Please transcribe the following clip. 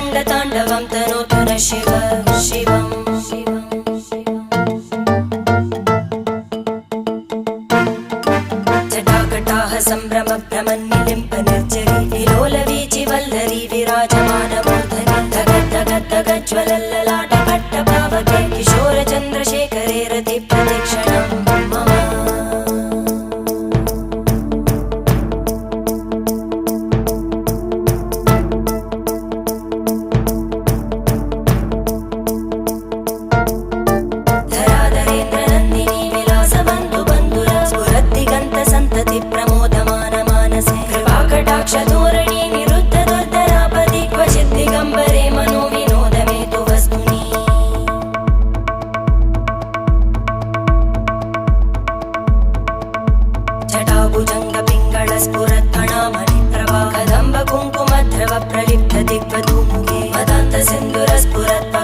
रङ्गताण्डवं तनोतु न शिव शिवम् जटाकटाः सम्भ्रमभ्रमन्निलिम्प निर्जरी विलोलवीचि वल्लरी विराजमानमूर्धनि धगज्ज्वलल्ललाटपट्टपावके किशोरचन्द्रशेखरे रतिप्रतिक्षणं मम धराधरेन्द्रनन्दिनी विलासबन्धुबन्धुर स्फुरद्दिगन्तसन्तति प्रमोदमान मानसे कृपाकटाक्षधोरणी निरुद्ध दुर्धरापदि क्वचित् दिगम्बरे मनो विनोदमेतु वस्तुनि जटाभुजङ्गपिङ्गळस्फुरत्फणामणिप्रभा कदम्ब कुङ्कुमध्रव प्रलिप्त दिग्वधूमुखे मदान्तसिन्धुरस्फुरत्